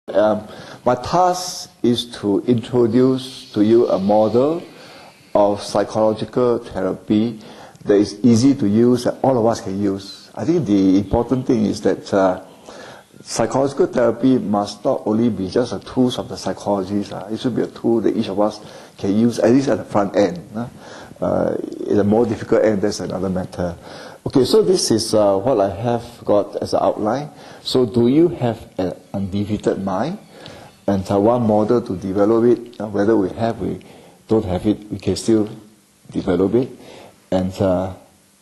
My task is to introduce to you a model of psychological therapy that is easy to use, that all of us can use. I think the important thing is that psychological therapy must not only be just a tool of the psychologists. It should be a tool that each of us can use, at least at the front end. In a more difficult end, that's another matter. Okay, so this is what I have got as an outline. So do you have an undefeated mind? And one model to develop it, whether we don't have it, we can still develop it. And the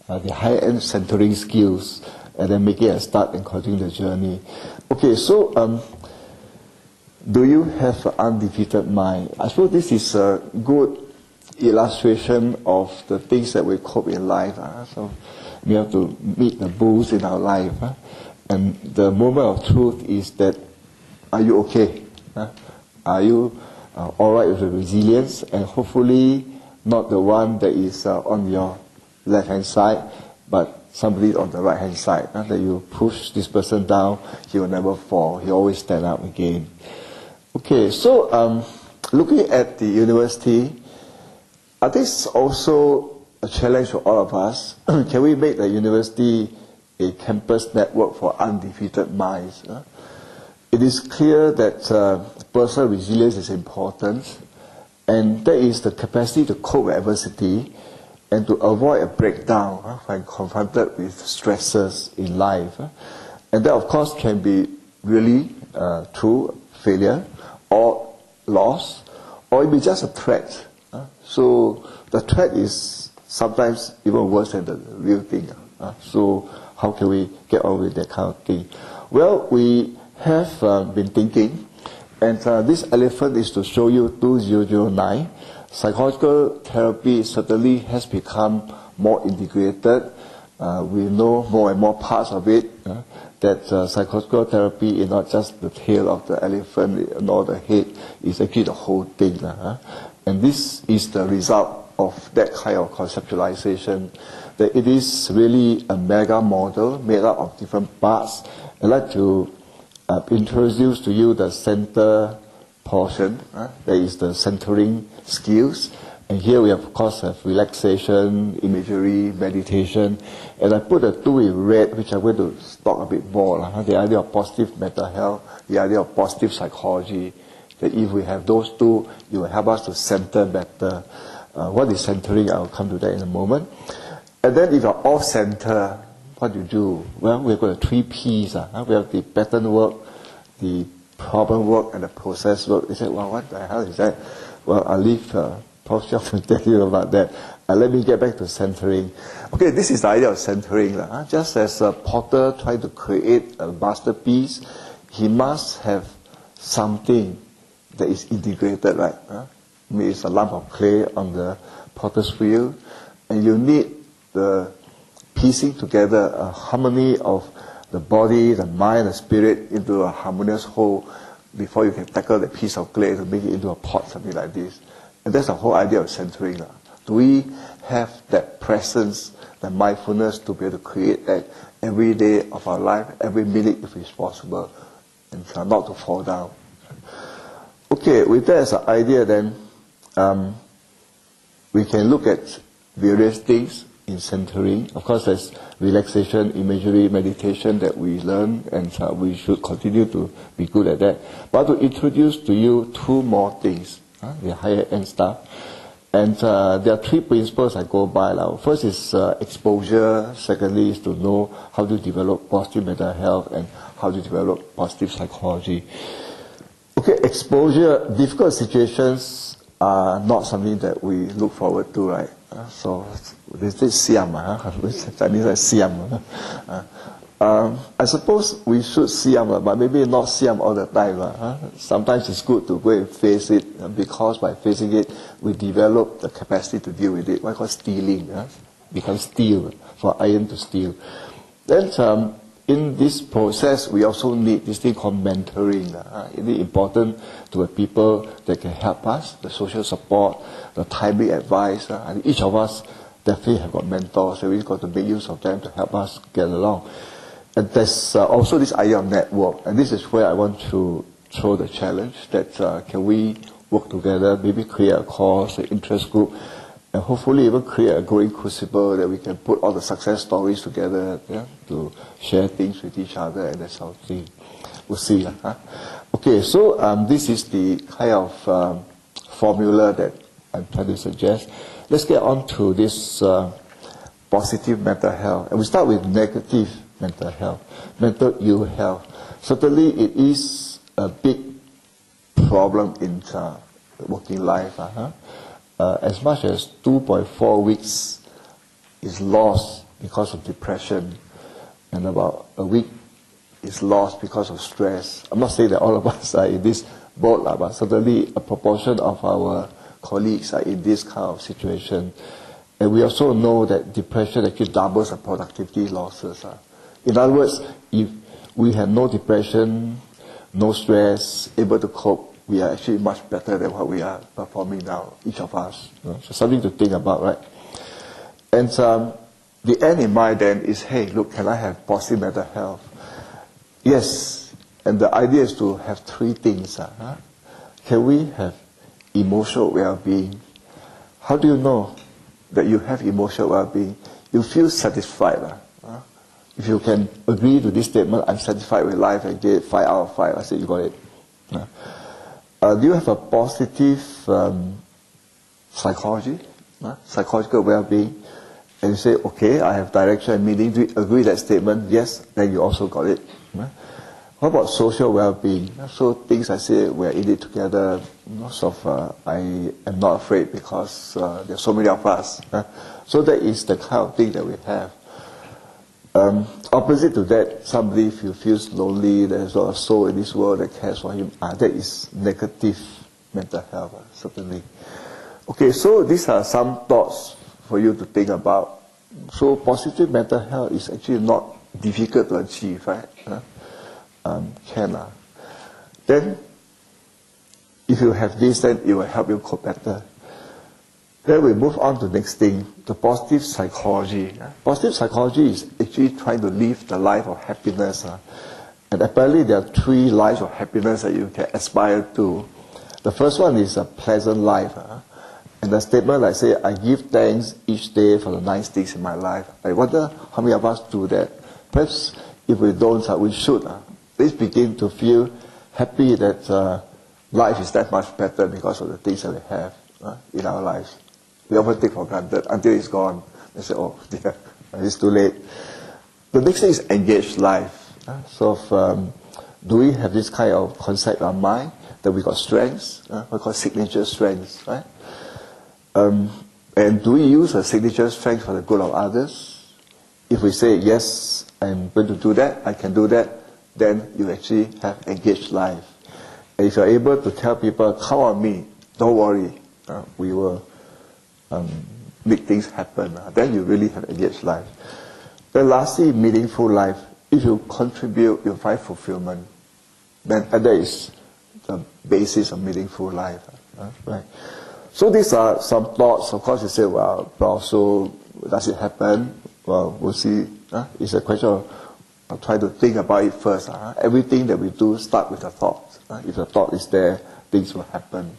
high-end centering skills, and then make it a start and continue the journey. Okay, so do you have an undefeated mind? I suppose this is a good illustration of the things that we cope in life. So we have to meet the bulls in our life. And the moment of truth is that, are you okay? Are you alright with the resilience? And hopefully not the one that is on your left-hand side, but somebody on the right-hand side. That you push this person down, he will never fall. He always stand up again. Okay, so looking at the university, I think it's also a challenge for all of us. Can we make the university a campus network for undefeated minds? It is clear that personal resilience is important, and that is the capacity to cope with adversity and to avoid a breakdown when confronted with stresses in life. And that, of course, can be really through failure or loss, or it may be just a threat. So the threat is sometimes even worse than the real thing. So how can we get on with that kind of thing? Well, we have been thinking, and this elephant is to show you 2009. Psychological therapy certainly has become more integrated. We know more and more parts of it, that psychological therapy is not just the tail of the elephant nor the head, it's actually the whole thing. And this is the result of that kind of conceptualization, that it is really a mega model made up of different parts. I'd like to introduce to you the center portion, that is the centering skills. And here we of course have relaxation, imagery, meditation. And I put the two in red, which I'm going to talk a bit more. The idea of positive mental health, the idea of positive psychology. That if we have those two, it will help us to center better. What is centering? I'll come to that in a moment. And then if you're off center, what do you do? Well, we've got the 3 P's. We have the pattern work, the problem work, and the process work. You say, well, what the hell is that? Well, I'll leave Prof. Cheong to tell you about that. Let me get back to centering. Okay, this is the idea of centering. Just as a potter trying to create a masterpiece, he must have something that is integrated, right? Maybe it's a lump of clay on the potter's wheel, and you need the piecing together a harmony of the body, the mind, the spirit into a harmonious whole before you can tackle the piece of clay to make it into a pot, something like this. And that's the whole idea of centering. Do we have that presence, that mindfulness to be able to create that every day of our life, every minute if it's possible, and not to fall down? Okay, with that as an idea then, we can look at various things in centering. Of course, there's relaxation, imagery, meditation that we learn, and we should continue to be good at that. But to introduce to you 2 more things, the higher end stuff. And there are 3 principles I go by now. First is exposure. Secondly is to know how to develop positive mental health and how to develop positive psychology. Okay, exposure, difficult situations are not something that we look forward to, right? So, this is siam, Chinese is siam. I suppose we should siam, but maybe not siam all the time. Sometimes it's good to go and face it, because by facing it, we develop the capacity to deal with it. What I call stealing, becomes steel, for iron to steel. Then, in this process, we also need this thing called mentoring. It is important to have people that can help us, the social support, the timely advice. And each of us definitely have got mentors, so we've got to make use of them to help us get along. And there's also this idea of network, and this is where I want to throw the challenge that can we work together, maybe create a course, an interest group, and hopefully even create a growing crucible that we can put all the success stories together, yeah, to share things with each other, and that's how thing. We'll see. Huh? Okay, so this is the kind of formula that I'm trying to suggest. Let's get on to this positive mental health. And we start with negative mental health, mental ill health. Certainly it is a big problem in working life. As much as 2.4 weeks is lost because of depression, and about a week is lost because of stress. I'm not saying that all of us are in this boat, but certainly a proportion of our colleagues are in this kind of situation. And we also know that depression actually doubles the productivity losses. In other words, if we have no depression, no stress, able to cope, we are actually much better than what we are performing now, each of us. So something to think about, right? And the end in mind then is, hey, look, can I have positive mental health? Yes, and the idea is to have three things. Can we have emotional well-being? How do you know that you have emotional well-being? You feel satisfied. If you can agree to this statement, I'm satisfied with life, I get 5 out of 5, I say you got it. Do you have a positive psychology, psychological well-being? And you say, okay, I have direction and meaning. Do you agree with that statement? Yes, then you also got it. What about social well-being? So things I say, we're in it together. I am not afraid because there's so many of us. So that is the kind of thing that we have. Opposite to that, somebody feels lonely, there's not a soul in this world that cares for him. That is negative mental health, certainly. Okay, so these are some thoughts for you to think about. So positive mental health is actually not difficult to achieve, right? Then, if you have this, then it will help you cope better. Then we move on to the next thing, the positive psychology. Positive psychology is actually trying to live the life of happiness. And apparently there are 3 lives of happiness that you can aspire to. The first one is a pleasant life. And the statement like say, I give thanks each day for the nice things in my life. I wonder how many of us do that. Perhaps if we don't, we should. Let's begin to feel happy that life is that much better because of the things that we have in our lives. We often take for granted until it's gone. They say, oh dear, it's too late. The next thing is engaged life. So do we have this kind of concept in our mind that we got strengths, we call signature strengths, right? And do we use a signature strength for the good of others? If we say, yes, I'm going to do that, I can do that, then you actually have engaged life. And if you're able to tell people, come on me, don't worry, we will make things happen, then you really have engaged life. Then lastly, meaningful life. If you contribute, you find fulfillment. Then that is the basis of meaningful life. Right? So these are some thoughts. Of course you say, well, so does it happen? Well, we'll see. It's a question of trying to think about it first. Everything that we do start with a thought. If the thought is there, things will happen.